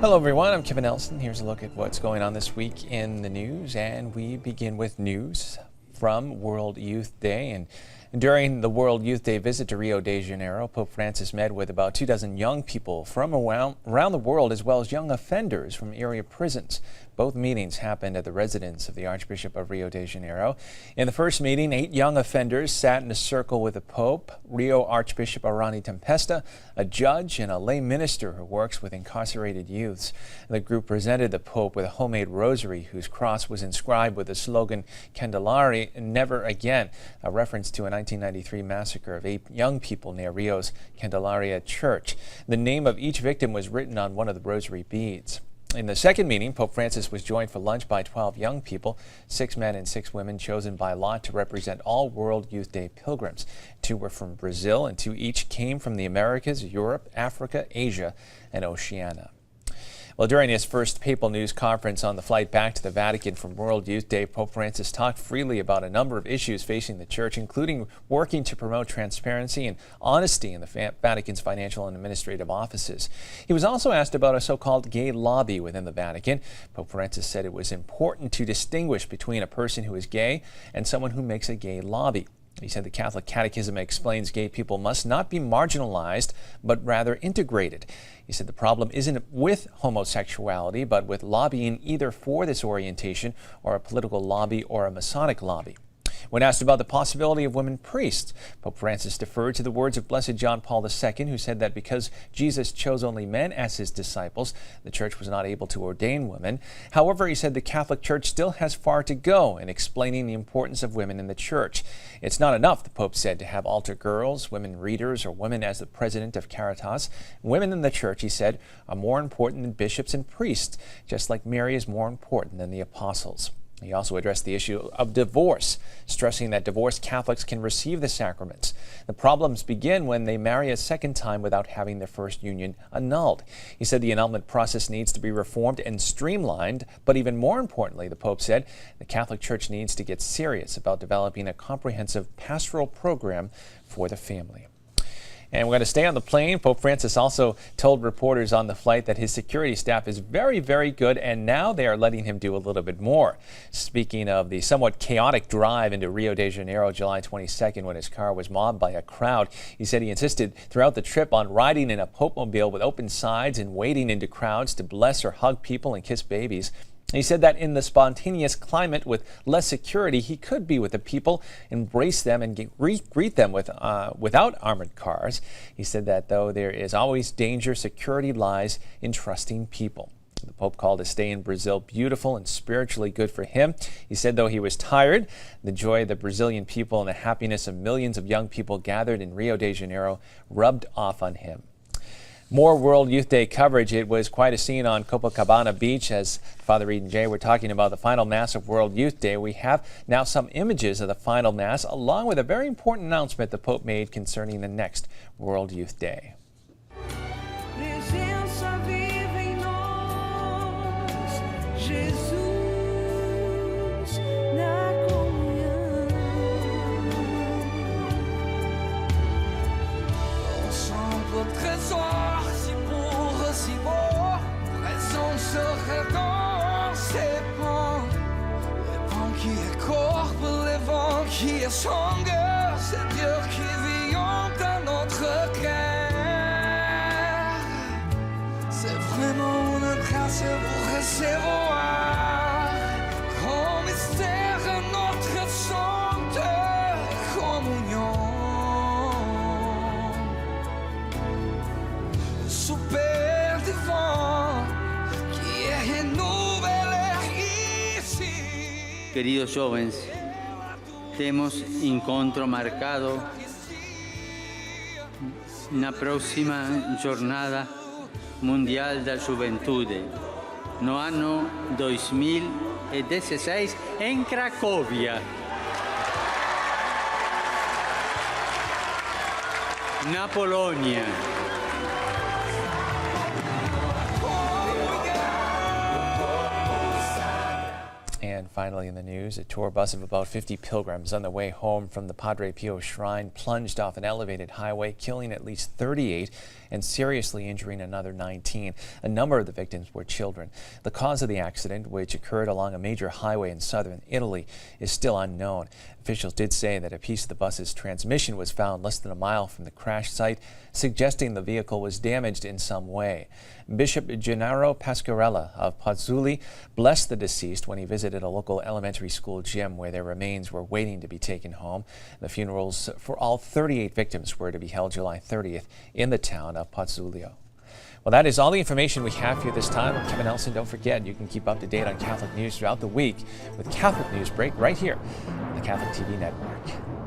Hello everyone, I'm Kevin Nelson. Here's a look at what's going on this week in the news, and we begin with news from World Youth Day. And during the World Youth Day visit to Rio de Janeiro, Pope Francis met with about 24 young people from around the world, as well as young offenders from area prisons. Both meetings happened at the residence of the Archbishop of Rio de Janeiro. In the first meeting, 8 young offenders sat in a circle with the Pope, Rio Archbishop Arani Tempesta, a judge, and a lay minister who works with incarcerated youths. The group presented the Pope with a homemade rosary whose cross was inscribed with the slogan "Candelaria, Never Again," a reference to a 1993 massacre of 8 young people near Rio's Candelaria Church. The name of each victim was written on one of the rosary beads. In the second meeting, Pope Francis was joined for lunch by 12 young people, 6 men and 6 women chosen by lot to represent all World Youth Day pilgrims. 2 were from Brazil, and 2 each came from the Americas, Europe, Africa, Asia, and Oceania. Well, during his first papal news conference on the flight back to the Vatican from World Youth Day, Pope Francis talked freely about a number of issues facing the Church, including working to promote transparency and honesty in the Vatican's financial and administrative offices. He was also asked about a so-called gay lobby within the Vatican. Pope Francis said it was important to distinguish between a person who is gay and someone who makes a gay lobby. He said the Catholic Catechism explains gay people must not be marginalized, but rather integrated. He said the problem isn't with homosexuality, but with lobbying either for this orientation or a political lobby or a Masonic lobby. When asked about the possibility of women priests, Pope Francis deferred to the words of Blessed John Paul II, who said that because Jesus chose only men as his disciples, the Church was not able to ordain women. However, he said the Catholic Church still has far to go in explaining the importance of women in the Church. It's not enough, the Pope said, to have altar girls, women readers, or women as the president of Caritas. Women in the Church, he said, are more important than bishops and priests, just like Mary is more important than the apostles. He also addressed the issue of divorce, stressing that divorced Catholics can receive the sacraments. The problems begin when they marry a second time without having their first union annulled. He said the annulment process needs to be reformed and streamlined, but even more importantly, the Pope said, the Catholic Church needs to get serious about developing a comprehensive pastoral program for the family. And we're going to stay on the plane. Pope Francis also told reporters on the flight that his security staff is very, very good, and now they are letting him do a little bit more. Speaking of the somewhat chaotic drive into Rio de Janeiro July 22nd when his car was mobbed by a crowd, he said he insisted throughout the trip on riding in a Pope-mobile with open sides and wading into crowds to bless or hug people and kiss babies. He said that in the spontaneous climate with less security, he could be with the people, embrace them, and greet them without armored cars. He said that though there is always danger, security lies in trusting people. The Pope called his stay in Brazil beautiful and spiritually good for him. He said though he was tired, the joy of the Brazilian people and the happiness of millions of young people gathered in Rio de Janeiro rubbed off on him. More World Youth Day coverage. It was quite a scene on Copacabana Beach as Father Reed and Jay were talking about the final Mass of World Youth Day. We have now some images of the final Mass, along with a very important announcement the Pope made concerning the next World Youth Day. Qui est stronger, c'est Dieu qui vit dans notre cœur. C'est vraiment une grâce pour recevoir comme mystère notre sainte communion. Super divin qui est renouvelé ici. Queridos jóvenes, temos encontro marcado na próxima Jornada Mundial da Juventude, no ano 2016, em Cracóvia. Na Polônia. And And finally in the news, a tour bus of about 50 pilgrims on their way home from the Padre Pio shrine plunged off an elevated highway, killing at least 38 and seriously injuring another 19. A number of the victims were children. The cause of the accident, which occurred along a major highway in southern Italy, is still unknown. Officials did say that a piece of the bus's transmission was found less than a mile from the crash site, suggesting the vehicle was damaged in some way. Bishop Gennaro Pasquarella of Pozzuoli blessed the deceased when he visited a local elementary school gym where their remains were waiting to be taken home. The funerals for all 38 victims were to be held July 30th in the town of Pozzuoli. Well, that is all the information we have for you this time. I'm Kevin Nelson. Don't forget, you can keep up to date on Catholic news throughout the week with Catholic Newsbreak right here on the Catholic TV network.